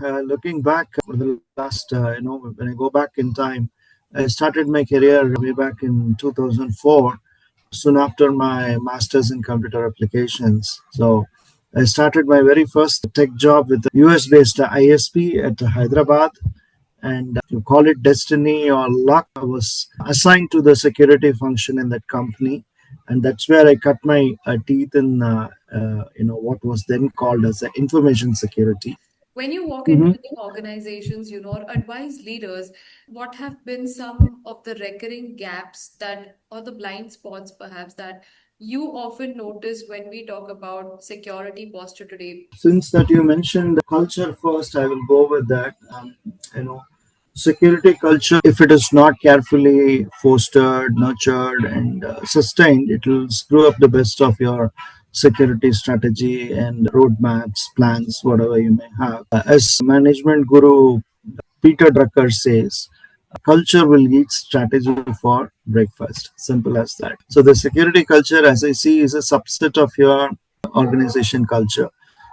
Looking back for the last, when I go back in time, I started my career way back in 2004, soon after my master's in computer applications. So I started my very first tech job with a US-based ISP at Hyderabad, and you call it destiny or luck. I was assigned to the security function in that company, and that's where I cut my teeth in, what was then called as the information security. When you walk into Mhm. any organizations, or advise leaders, what have been some of the recurring gaps that, or the blind spots perhaps, that you often notice when we talk about security posture today? Since that you mentioned culture first, I will go with that. You know, security culture, if it is not carefully fostered, nurtured, and sustained, it will screw up the best of your security strategy and roadmaps, plans, whatever you may have. As management guru Peter Drucker says, culture will eat strategy for breakfast. Simple as that. So the security culture, as I see, is a subset of your organization culture.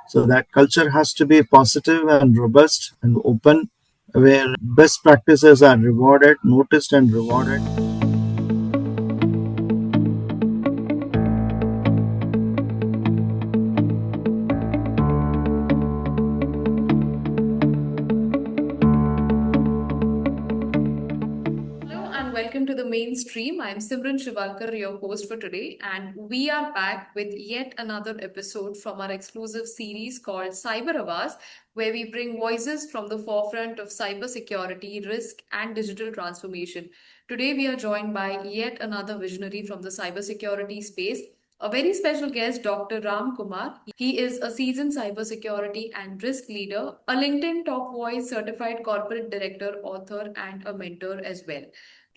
So that culture has to be positive and robust and open, where best practices are rewarded, noticed, and rewarded. Hello and welcome to the mainstream. I'm Simran Shivalkar, your host for today, and we are back with yet another episode from our exclusive series called CyberAWAAZ, where we bring voices from the forefront of cybersecurity, risk, and digital transformation. Today, we are joined by yet another visionary from the cybersecurity space. A very special guest, Dr. Ram Kumar. He is a seasoned cybersecurity and risk leader, a LinkedIn top voice certified corporate director, author, and a mentor as well.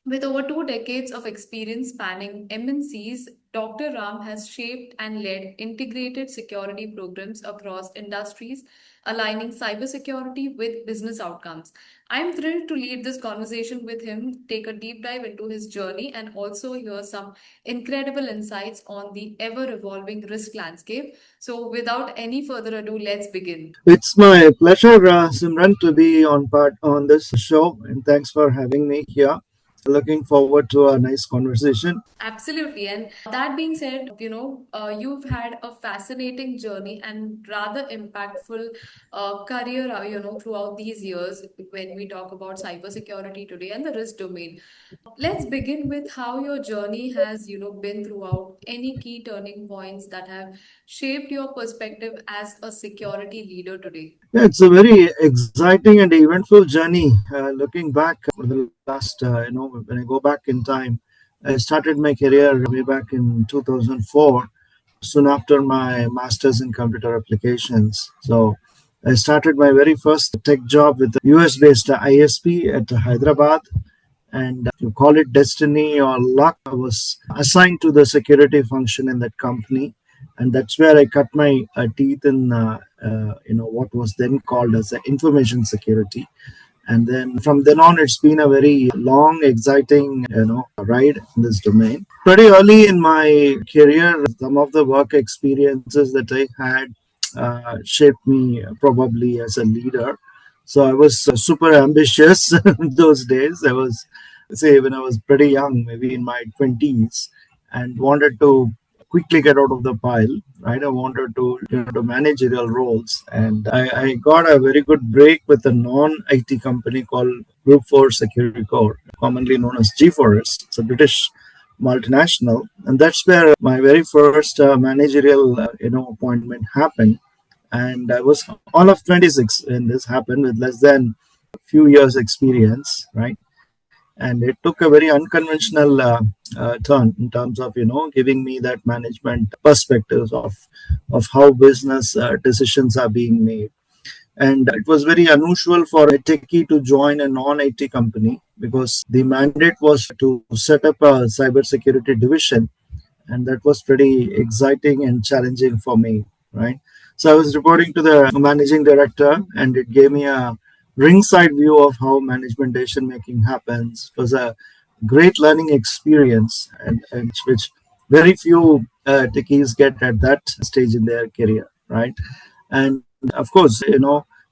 With over 2 decades of experience spanning MNCs, Dr. Ram has shaped and led integrated security programs across industries, aligning cybersecurity with business outcomes. I'm thrilled to lead this conversation with him, take a deep dive into his journey, and also hear some incredible insights on the ever evolving risk landscape. So, without any further ado, let's begin. It's my pleasure, Simran, to be on part on this show, and thanks for having me here. Looking forward to a nice conversation. Absolutely. And that being said, you've had a fascinating journey and rather impactful career, throughout these years when we talk about cybersecurity today and the risk domain. Let's begin with how your journey has, been throughout any key turning points that have shaped your perspective as a security leader today. Yeah, it's a very exciting and eventful journey. Looking back for the last, when I go back in time, I started my career way back in 2004, soon after my master's in computer applications. So I started my very first tech job with a US-based ISP at Hyderabad, and you call it destiny or luck. I was assigned to the security function in that company, and that's where I cut my teeth in, what was then called as the information security. And then from then on, it's been a very long, exciting, ride in this domain. Pretty early in my career, some of the work experiences that I had shaped me probably as a leader. So I was super ambitious those days. I was, say, when I was pretty young, maybe in my 20s, and wanted to quickly get out of the pile, right? I wanted to get into managerial roles, and I got a very good break with a non-IT company called Group 4 Security Corps, commonly known as G4S. It's a British multinational, and that's where my very first managerial, appointment happened. And I was all of 26 when this happened, with less than a few years experience, right? And it took a very unconventional turn in terms of giving me that management perspectives of how business decisions are being made. And it was very unusual for a techie to join a non-IT company, because the mandate was to set up a cybersecurity division, and that was pretty exciting and challenging for me, right? So I was reporting to the managing director, and it gave me a ringside view of how management decision making happens. It was a great learning experience, and which very few techies get at that stage in their career, right? And of course,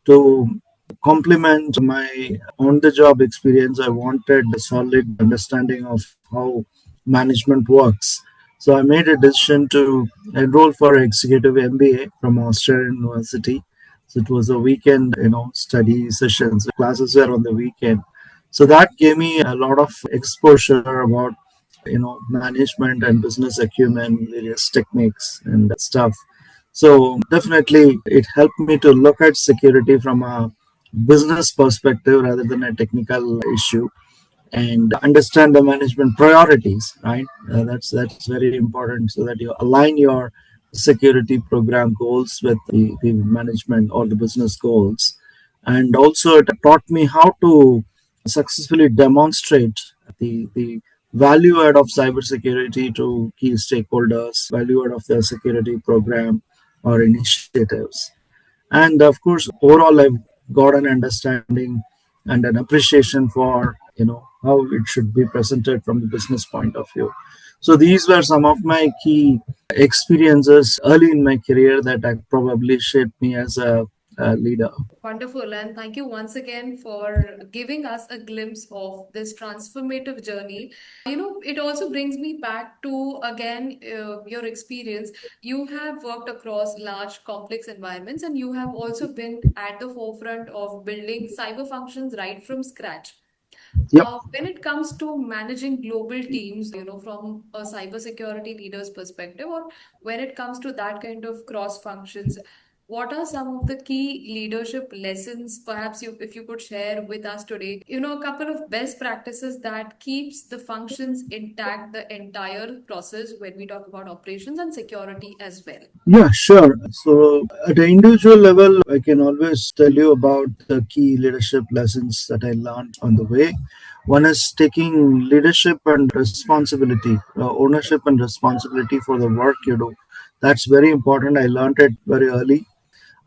to complement my on the job experience, I wanted a solid understanding of how management works. So I made a decision to enroll for executive MBA from Australian University. So it was a weekend, study sessions. Classes were on the weekend. So that gave me a lot of exposure about, management and business acumen, various techniques and stuff. So definitely, it helped me to look at security from a business perspective rather than a technical issue, and understand the management priorities. Right, that's very important, so that you align your security program goals with the management or the business goals. And also, it taught me how to successfully demonstrate the value add of cybersecurity to key stakeholders, value add of their security program or initiatives. And of course, overall, I've got an understanding and an appreciation for how it should be presented from the business point of view. So these were some of my key experiences early in my career that have probably shaped me as a leader. Wonderful. And thank you once again for giving us a glimpse of this transformative journey. It also brings me back to, again, your experience. You have worked across large, complex environments, and you have also been at the forefront of building cyber functions right from scratch. Yep. When it comes to managing global teams, from a cybersecurity leader's perspective, or when it comes to that kind of cross functions, what are some of the key leadership lessons, perhaps if you could share with us today? A couple of best practices that keeps the functions intact the entire process when we talk about operations and security as well. Yeah, sure. So, at an individual level, I can always tell you about the key leadership lessons that I learned on the way. One is taking leadership and responsibility, ownership and responsibility for the work you do. That's very important. I learned it very early.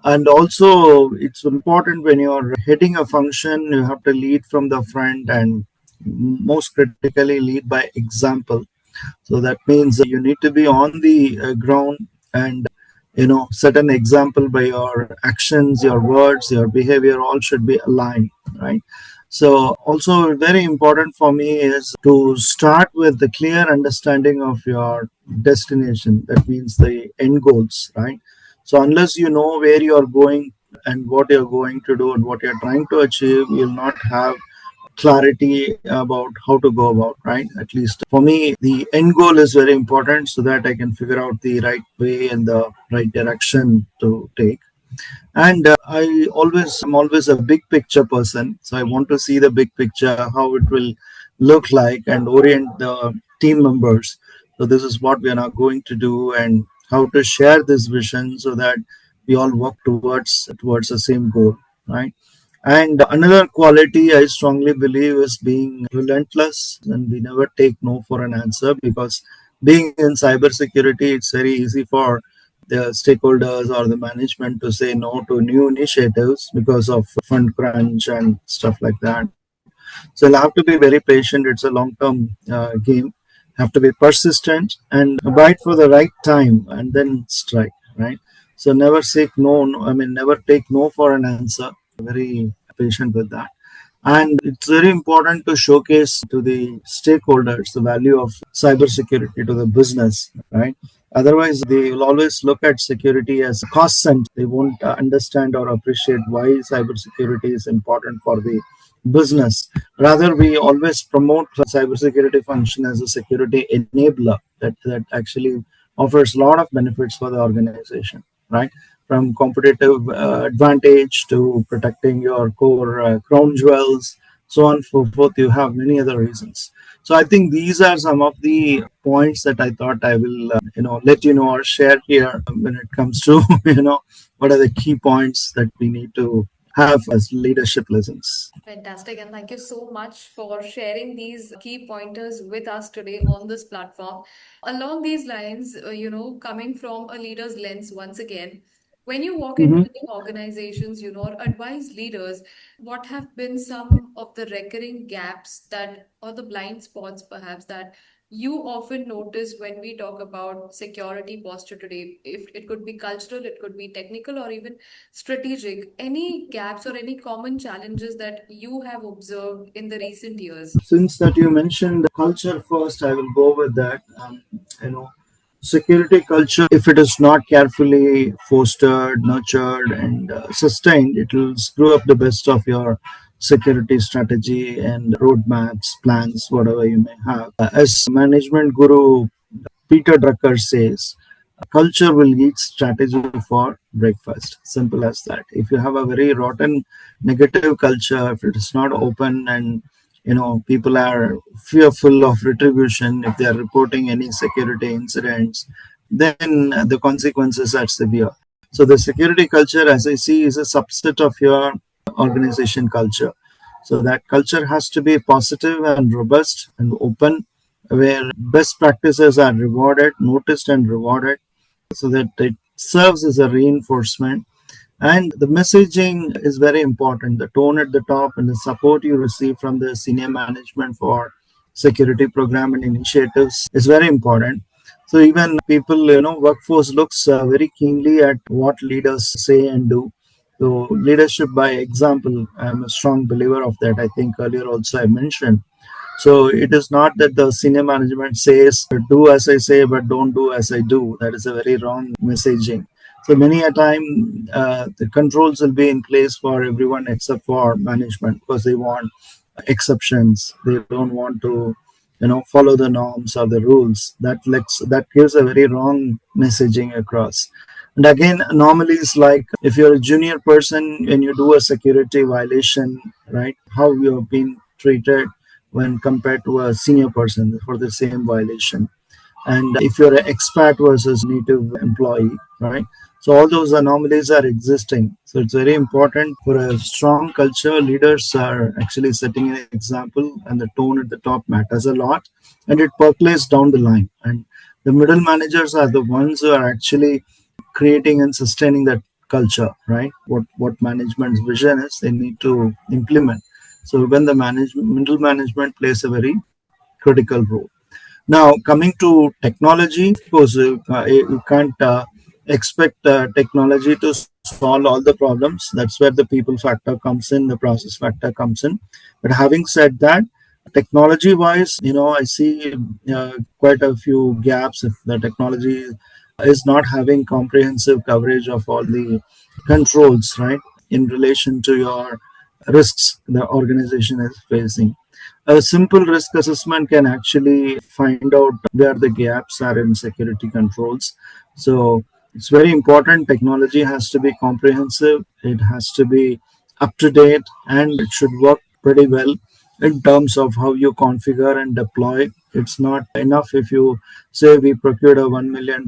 And also, it's important when you're heading a function, you have to lead from the front, and most critically, lead by example. So that means you need to be on the ground and set an example by your actions, your words, your behavior. All should be aligned, right? So also very important for me is to start with the clear understanding of your destination. That means the end goals, right? So unless you know where you are going and what you're going to do and what you're trying to achieve, you'll not have clarity about how to go about, right? At least for me, the end goal is very important so that I can figure out the right way and the right direction to take. And I'm always a big picture person, so I want to see the big picture, how it will look like, and orient the team members. So this is what we are now going to do, and how to share this vision so that we all work towards the same goal, right? And another quality I strongly believe is being relentless, and we never take no for an answer, because being in cybersecurity, it's very easy for the stakeholders or the management to say no to new initiatives because of fund crunch and stuff like that. So you'll have to be very patient. It's a long-term game. Have to be persistent and abide for the right time and then strike. Right. So never say no. I mean, never take no for an answer. Very patient with that. And it's very important to showcase to the stakeholders the value of cybersecurity to the business, right? Otherwise, they will always look at security as a cost center. They won't understand or appreciate why cybersecurity is important for the business. Rather, we always promote cybersecurity function as a security enabler that actually offers a lot of benefits for the organization, right? From competitive advantage to protecting your core crown jewels, so on and so forth. You have many other reasons. So I think these are some of the points that I thought I will, let you know or share here when it comes to, what are the key points that we need to have as leadership lessons. Fantastic. And thank you so much for sharing these key pointers with us today on this platform. Along these lines, coming from a leader's lens once again, when you walk into Mhm. new organizations, or advise leaders, what have been some of the recurring gaps that, or the blind spots perhaps, that you often notice when we talk about security posture today? If it could be cultural, it could be technical, or even strategic. Any gaps or any common challenges that you have observed in the recent years? Since that you mentioned culture first, I will go with that. You know, security culture, if it is not carefully fostered, nurtured, and sustained, it will screw up the best of your security strategy and roadmaps, plans, whatever you may have. As management guru Peter Drucker says, culture will eat strategy for breakfast. Simple as that. If you have a very rotten negative culture, if it is not open and people are fearful of retribution if they are reporting any security incidents, then the consequences are severe. So the security culture, as I see, is a subset of your organization culture. So that culture has to be positive and robust and open, where best practices are rewarded, noticed and rewarded, so that it serves as a reinforcement. And the messaging is very important. The tone at the top and the support you receive from the senior management for security program and initiatives is very important. So even people, workforce looks very keenly at what leaders say and do. So leadership by example, I'm a strong believer of that. I think earlier also I mentioned, so it is not that the senior management says, do as I say, but don't do as I do. That is a very wrong messaging. So many a time, the controls will be in place for everyone except for management because they want exceptions. They don't want to, follow the norms or the rules. That gives a very wrong messaging across. And again, anomalies like if you're a junior person and you do a security violation, right? How you have been treated when compared to a senior person for the same violation. And if you're an expat versus native employee, right? So all those anomalies are existing. So it's very important for a strong culture. Leaders are actually setting an example, and the tone at the top matters a lot, and it percolates down the line. And the middle managers are the ones who are actually creating and sustaining that culture, right? What management's vision is, they need to implement. So when the management, middle management plays a very critical role. Now, coming to technology, of course, you can't expect technology to solve all the problems. That's where the people factor comes in, the process factor comes in. But having said that, technology wise, I see quite a few gaps if the technology is not having comprehensive coverage of all the controls, right, in relation to your risks the organization is facing. A simple risk assessment can actually find out where the gaps are in security controls. So it's very important. Technology has to be comprehensive, it has to be up to date, and it should work pretty well in terms of how you configure and deploy. It's not enough if you say we procured a $1 million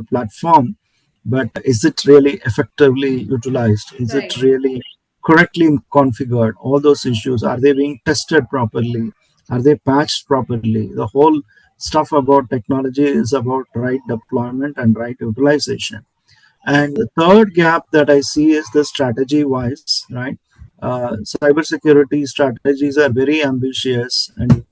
platform, but is it really effectively utilized? Is it Right. really correctly configured? All those issues, are they being tested properly? Are they patched properly? The whole stuff about technology is about right deployment and right utilization. And the third gap that I see is the strategy wise, right? Cybersecurity strategies are very ambitious and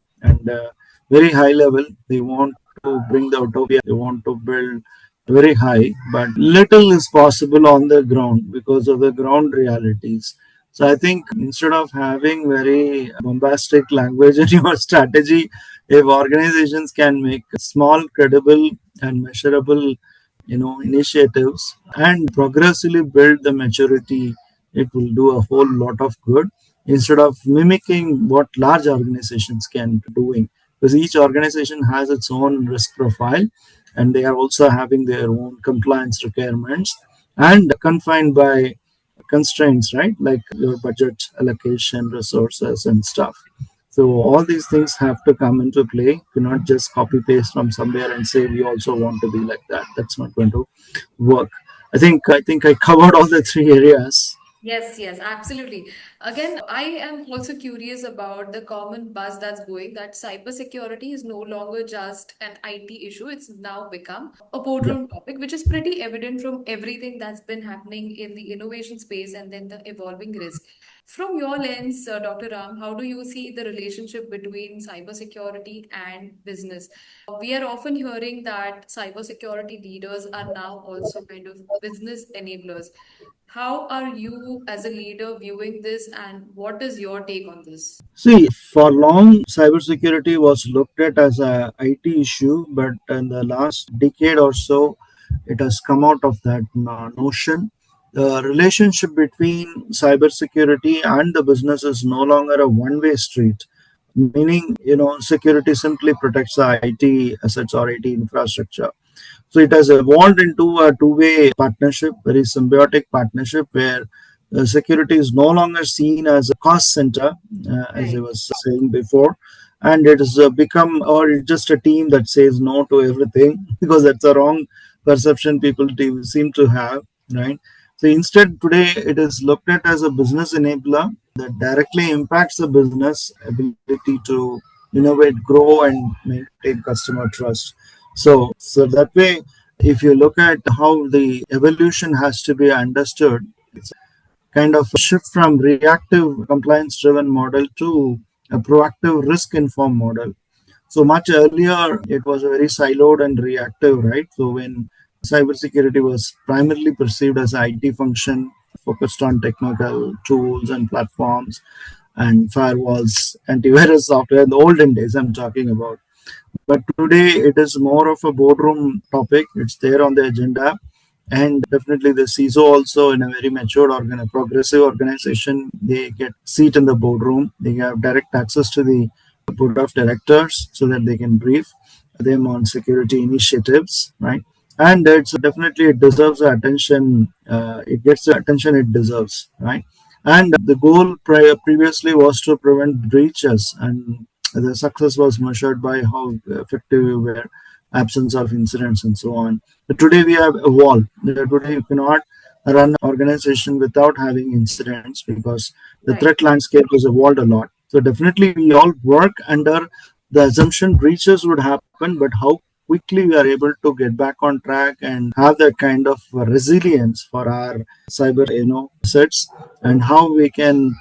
very high level. They want to bring the utopia, they want to build very high, but little is possible on the ground because of the ground realities. So I think instead of having very bombastic language in your strategy, if organizations can make small, credible, and measurable initiatives and progressively build the maturity, it will do a whole lot of good instead of mimicking what large organizations can doing, because each organization has its own risk profile and they are also having their own compliance requirements and confined by constraints, right, like your budget allocation, resources and stuff. So all these things have to come into play. You cannot just copy paste from somewhere and say we also want to be like that. That's not going to work. I think I covered all the three areas. Yes, yes, absolutely. Again, I am also curious about the common buzz that's going that cybersecurity is no longer just an IT issue. It's now become a Yeah. boardroom topic, which is pretty evident from everything that's been happening in the innovation space and then the evolving risk. From your lens, Dr. Ram, how do you see the relationship between cybersecurity and business? We are often hearing that cybersecurity leaders are now also kind of business enablers. How are you, as a leader, viewing this, and what is your take on this? See, for long, cybersecurity was looked at as a IT issue, but in the last decade or so, it has come out of that notion. The relationship between cybersecurity and the business is no longer a one-way street. Meaning, security simply protects the IT assets or IT infrastructure. So it has evolved into a two-way partnership, very symbiotic partnership, where security is no longer seen as a cost center, as I Right. was saying before, and it has become, or it's just a team that says no to everything, because that's a wrong perception people seem to have, right? So instead, today it is looked at as a business enabler that directly impacts the business ability to innovate, grow, and maintain customer trust. So that way, if you look at how the evolution has to be understood, it's kind of a shift from reactive compliance driven model to a proactive risk informed model. So much earlier, it was very siloed and reactive, right? So when cybersecurity was primarily perceived as an IT function focused on technical tools and platforms and firewalls, antivirus software, the olden days I'm talking about. But today it is more of a boardroom topic. It's there on the agenda. And definitely the CISO also in a very matured progressive organization, they get seat in the boardroom. They have direct access to the board of directors so that they can brief them on security initiatives, right? And it's definitely it deserves the attention. It gets the attention it deserves, right? And the goal previously was to prevent breaches, and the success was measured by how effective we were, absence of incidents, and so on. But today we have evolved. Today you cannot run an organization without having incidents because the threat Right. landscape has evolved a lot. So definitely we all work under the assumption breaches would happen, but how quickly we are able to get back on track and have that kind of resilience for our cyber assets, and how we can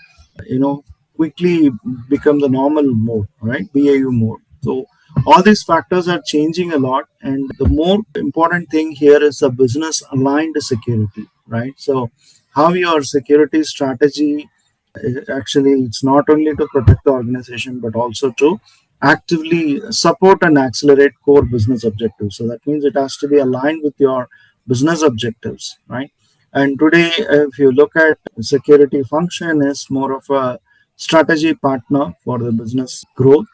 you know quickly become the normal mode, right? BAU mode. So all these factors are changing a lot, and the more important thing here is a business aligned security, right? So how your security strategy actually, it's not only to protect the organization but also to actively support and accelerate core business objectives. So that means it has to be aligned with your business objectives, right? And today, if you look at security function, is more of a strategy partner for the business growth,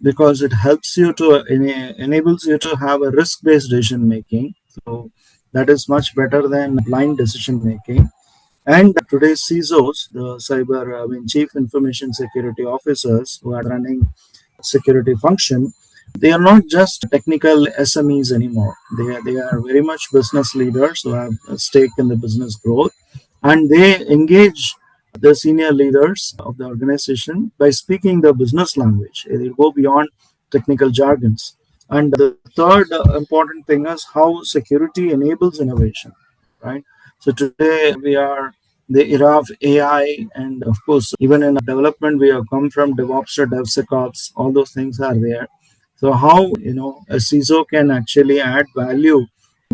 because it helps you to enables you to have a risk based decision making. So that is much better than blind decision making. And today's CISOs, the Chief Information Security Officers who are running security function, they are not just technical SMEs anymore. They are very much business leaders who have a stake in the business growth, and they engage the senior leaders of the organization by speaking the business language. They go beyond technical jargons. And the third important thing is how security enables innovation, right? So today we are the era of AI, and of course, even in development, we have come from DevOps to DevSecOps. All those things are there. So how a CISO can actually add value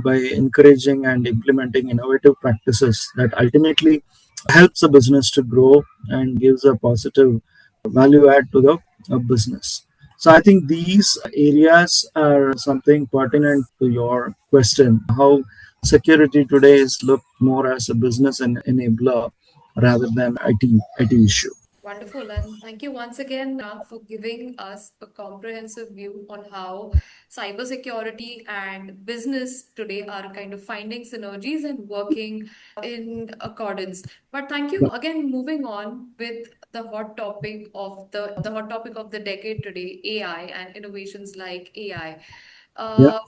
by encouraging and implementing innovative practices that ultimately helps the business to grow and gives a positive value add to the business. So I think these areas are something pertinent to your question. How security today is looked more as a business and enabler rather than IT issue. Wonderful. And thank you once again, Ram, for giving us a comprehensive view on how cybersecurity and business today are kind of finding synergies and working in accordance. But thank you again, moving on with the hot topic of the decade today, AI and innovations like AI. Yeah.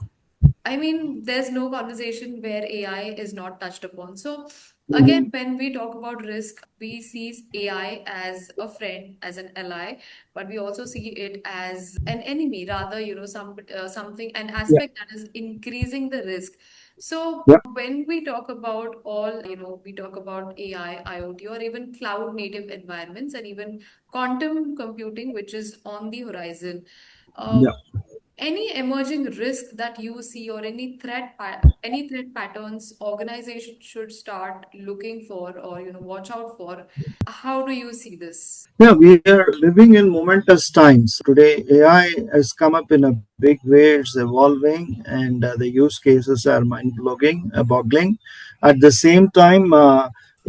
I mean, there's no conversation where AI is not touched upon. So, again, Mhm. when we talk about risk, we see AI as a friend, as an ally, but we also see it as an enemy, rather, something, an Yeah. aspect that is increasing the risk. So Yeah, when we talk about we talk about AI, IoT, or even cloud native environments, and even quantum computing, which is on the horizon. Uh, yeah. any emerging risk that you see, or any any threat patterns organizations should start looking for, or watch out for? How do you see this? Yeah, we are living in momentous times. Today, AI has come up in a big way. It's evolving, and the use cases are boggling. At the same time,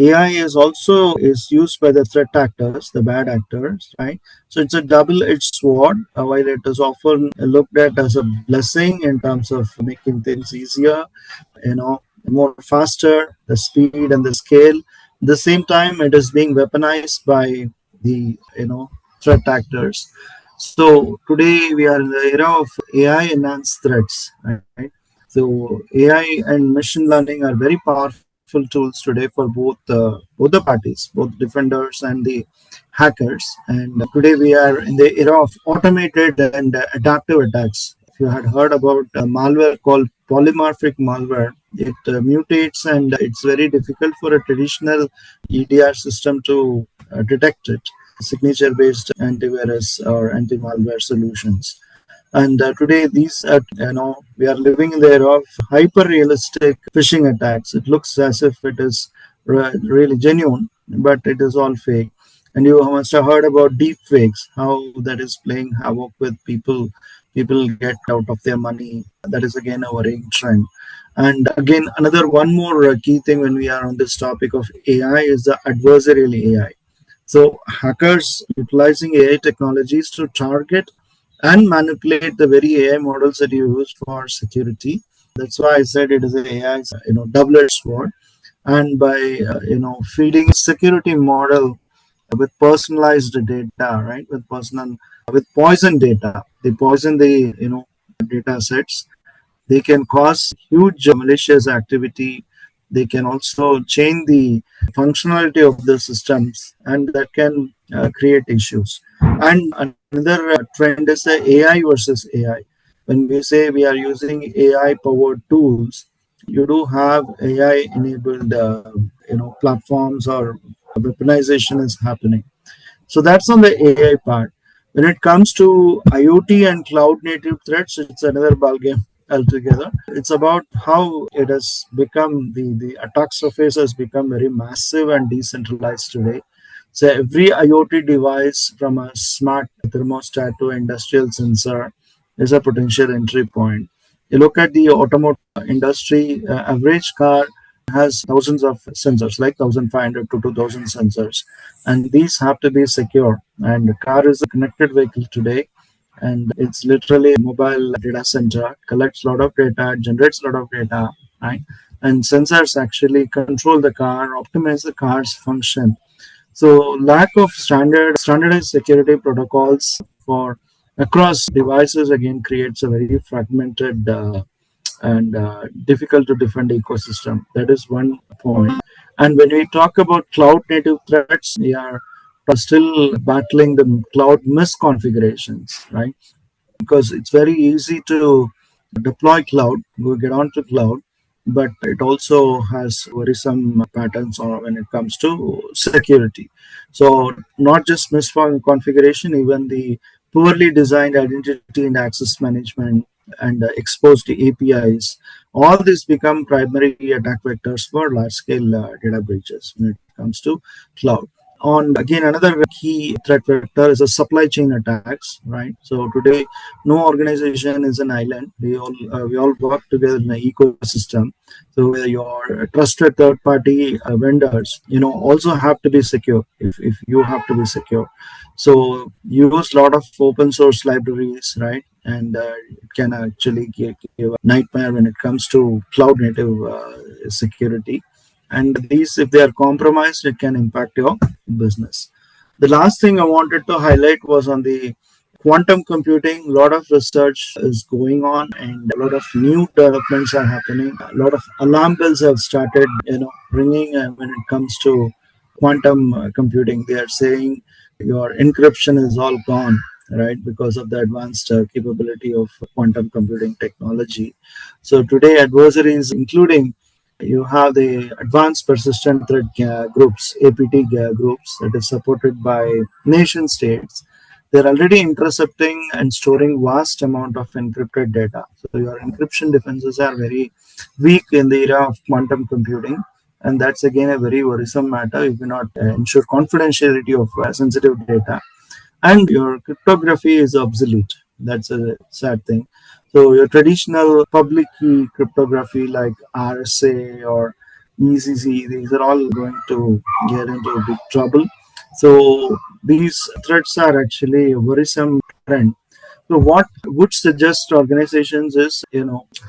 AI is also is used by the threat actors, the bad actors, right? So it's a double-edged sword. While it is often looked at as a blessing in terms of making things easier, more faster, the speed and the scale. At the same time, it is being weaponized by the threat actors. So today we are in the era of AI enhanced threats, right? So AI and machine learning are very powerful tools today for both the parties, both defenders and the hackers. And today we are in the era of automated and adaptive attacks. If you had heard about malware called polymorphic malware, it mutates and it's very difficult for a traditional EDR system to detect it. Signature based antivirus or anti malware solutions. And today, we are living in the era of hyper realistic phishing attacks. It looks as if it is really genuine, but it is all fake. And you must have heard about deep fakes, how that is playing havoc with people. People get out of their money. That is again a worrying trend. And again, another one more key thing when we are on this topic of AI is the adversarial AI. So hackers utilizing AI technologies to target and manipulate the very AI models that you use for security. That's why I said it is an AI, double-edged sword. And by feeding a security model with personalized data, right? With poison data, they poison the data sets. They can cause huge malicious activity. They can also change the functionality of the systems, and that can create issues. And another trend is the AI versus AI. When we say we are using AI powered tools, you do have AI enabled platforms, or weaponization is happening. So that's on the AI part. When it comes to IoT and cloud native threats, it's another ballgame altogether. It's about how it has become the attack surface has become very massive and decentralized today. So every IoT device, from a smart thermostat to industrial sensor, is a potential entry point. You look at the automotive industry, average car has thousands of sensors, like 1,500 to 2,000 sensors, and these have to be secure. And the car is a connected vehicle today, and it's literally a mobile data center, collects a lot of data, generates a lot of data, right? And sensors actually control the car, optimize the car's function. So lack of standardized security protocols for across devices again creates a very fragmented and difficult to defend ecosystem. That is one point. And when we talk about cloud native threats, we are still battling the cloud misconfigurations, right? Because it's very easy to deploy cloud, we get onto cloud, but it also has worrisome patterns when it comes to security. So not just misconfiguration, even the poorly designed identity and access management and exposed APIs, all these become primary attack vectors for large scale data breaches when it comes to cloud. On again, another key threat vector is a supply chain attacks, right? So today, no organization is an island. We all work together in an ecosystem. So your trusted third party vendors, also have to be secure. If you have to be secure, so use a lot of open source libraries, right? And it can actually give a nightmare when it comes to cloud native security. And these, if they are compromised, it can impact your business. The last thing I wanted to highlight was on the quantum computing. A lot of research is going on, and a lot of new developments are happening. A lot of alarm bells have started, ringing when it comes to quantum computing. They are saying your encryption is all gone. right? Because of the advanced capability of quantum computing technology. So today, adversaries, including you have the advanced persistent threat groups, APT groups, that is supported by nation states. They're already intercepting and storing vast amount of encrypted data. So your encryption defenses are very weak in the era of quantum computing, and that's again a very worrisome matter. You cannot ensure confidentiality of sensitive data, and your cryptography is obsolete. That's a sad thing. So your traditional public key cryptography like RSA or ECC, these are all going to get into big trouble. So these threats are actually a worrisome trend. So what would suggest organizations is,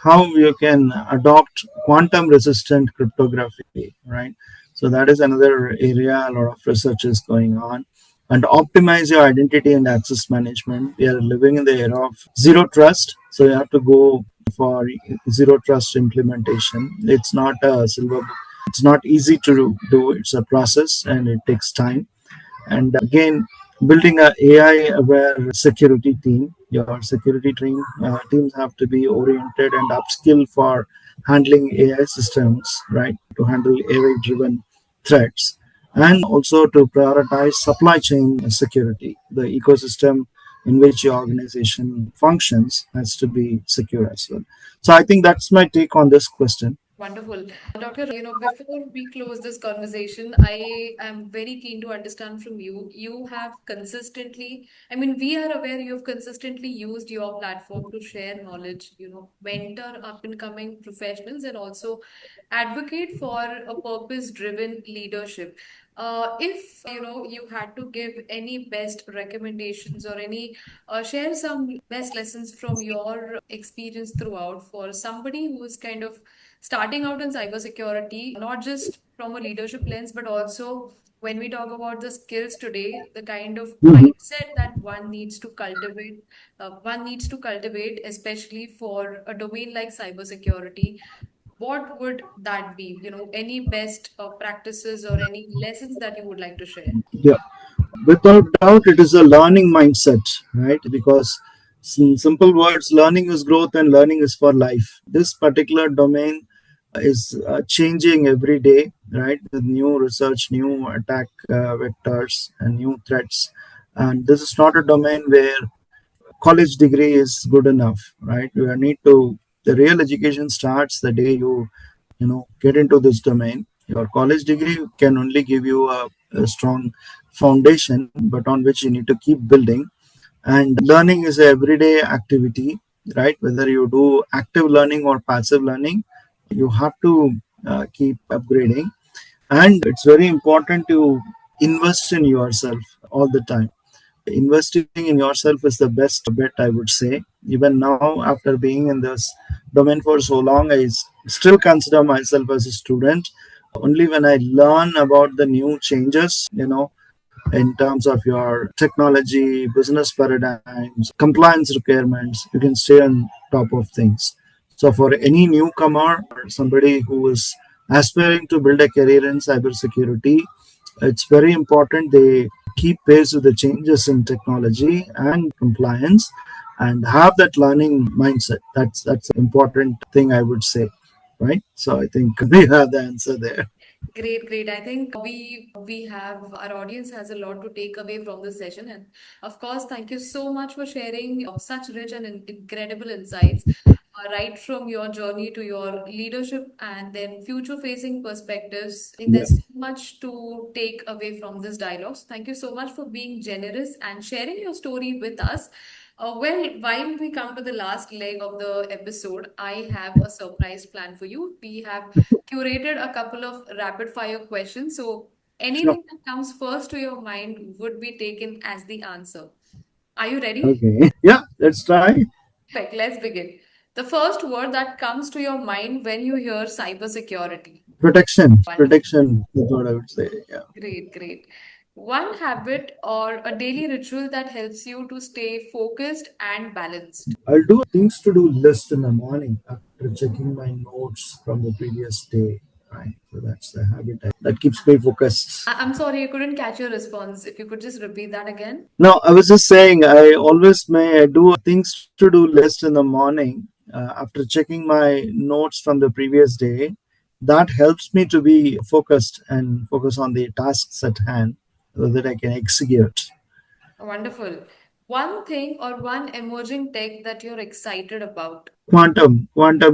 how you can adopt quantum resistant cryptography, right? So that is another area a lot of research is going on. And optimize your identity and access management. We are living in the era of zero trust, so you have to go for zero trust implementation. It's not a silver. It's not easy to do. It's a process and it takes time. And again, building a AI aware security team. Your security teams have to be oriented and upskill for handling AI systems, right? To handle AI driven threats, and also to prioritize supply chain security. The ecosystem in which your organization functions has to be secure as well. So I think that's my take on this question. Wonderful. Doctor, before we close this conversation, I am very keen to understand from you. You have consistently, I mean, we are aware you have consistently used your platform to share knowledge, mentor up and coming professionals and also advocate for a purpose-driven leadership. If you had to give any best recommendations or any share some best lessons from your experience throughout for somebody who is kind of starting out in cybersecurity, not just from a leadership lens, but also when we talk about the skills today, the kind of Mhm. mindset that one needs to cultivate, especially for a domain like cybersecurity. What would that be? Any best practices or any lessons that you would like to share? Yeah. Without doubt, it is a learning mindset, right? Because in simple words, learning is growth and learning is for life. This particular domain is changing every day, right? With new research, new attack vectors, and new threats. And this is not a domain where college degree is good enough, right? You need to, the real education starts the day you get into this domain. Your college degree can only give you a strong foundation, but on which you need to keep building. And learning is a everyday activity, right? Whether you do active learning or passive learning, you have to keep upgrading. And it's very important to invest in yourself all the time. Investing in yourself is the best bet, I would say. Even now, after being in this domain for so long, still consider myself as a student. Only when I learn about the new changes, in terms of your technology, business paradigms, compliance requirements, you can stay on top of things. So, for any newcomer or somebody who is aspiring to build a career in cybersecurity, it's very important they keep pace with the changes in technology and compliance and have that learning mindset. That's an important thing, I would say, right? So I think we have the answer there. Great, great. I think we have our audience has a lot to take away from this session, and of course, thank you so much for sharing such rich and incredible insights, right from your journey to your leadership and then future-facing perspectives. I think Yeah. there's so much to take away from this dialogue. So thank you so much for being generous and sharing your story with us. Well, while we come to the last leg of the episode, I have a surprise plan for you. We have curated a couple of rapid fire questions. So Sure. anything that comes first to your mind would be taken as the answer. Are you ready? Okay. Yeah, let's try. Perfect. Let's begin. The first word that comes to your mind when you hear cybersecurity. Protection. Wonderful. Protection. That's what I would say. Yeah. Great, great. One habit or a daily ritual that helps you to stay focused and balanced. I'll do things to do list in the morning after checking my notes from the previous day. right? So that's the habit that keeps me focused. I'm sorry, I couldn't catch your response. If you could just repeat that again. No, I was just saying I always may do a things to do list in the morning after checking my notes from the previous day. That helps me to be focused and focus on the tasks at hand so that I can execute. Wonderful. One thing or one emerging tech that you're excited about. Quantum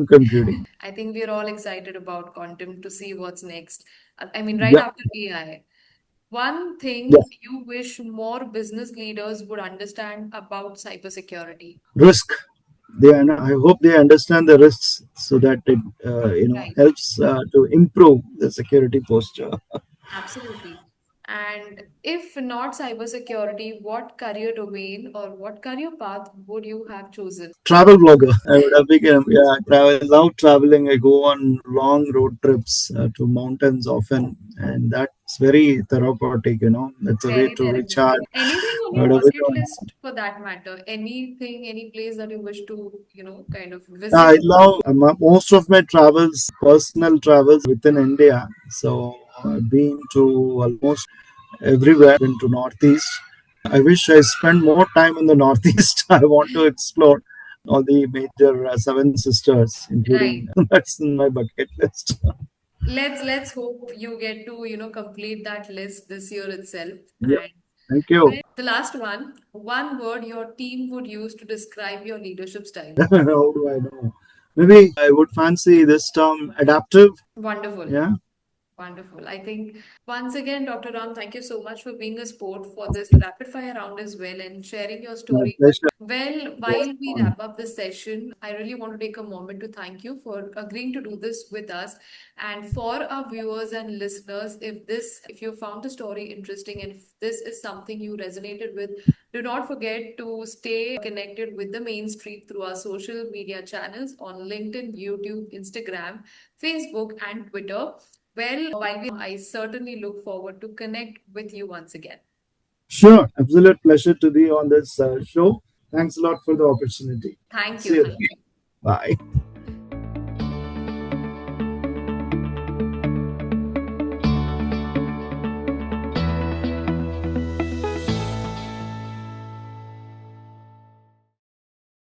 computing. I think we're all excited about quantum to see what's next. I mean, right Yeah, after AI. One yeah. thing you wish more business leaders would understand about cybersecurity. Risk. I hope they understand the risks so that it Right. helps to improve the security posture. Absolutely. And if not cybersecurity, what career domain or what career path would you have chosen? Travel blogger. I would have become, yeah, I love traveling. I go on long road trips to mountains often, and that's very therapeutic. That's a way Very to therapeutic. recharge. Anything on I would your have bucket become. list for that matter? Anything, any place that you wish to, kind of visit? I love most of my travels, personal travels within India. So I've been to almost everywhere. Been to Northeast. I wish I spent more time in the Northeast. I want to explore all the major seven sisters, Right. including that's in my bucket list. Let's hope you get to, complete that list this year itself. Yeah, And thank you. well, the last one word your team would use to describe your leadership style. How do I know? Maybe I would fancy this term adaptive. Wonderful. Yeah, Wonderful. I think once again, Dr. Ram, thank you so much for being a sport for this rapid fire round as well and sharing your my story. pleasure. Well, Was while we fun. wrap up this session, I really want to take a moment to thank you for agreeing to do this with us. And for our viewers and listeners, if you found the story interesting and if this is something you resonated with, do not forget to stay connected with the mainstream through our social media channels on LinkedIn, YouTube, Instagram, Facebook, and Twitter. Well, while I certainly look forward to connect with you once again. Sure, absolute pleasure to be on this show. Thanks a lot for the opportunity. Thank See you. you Thank then. you. Bye.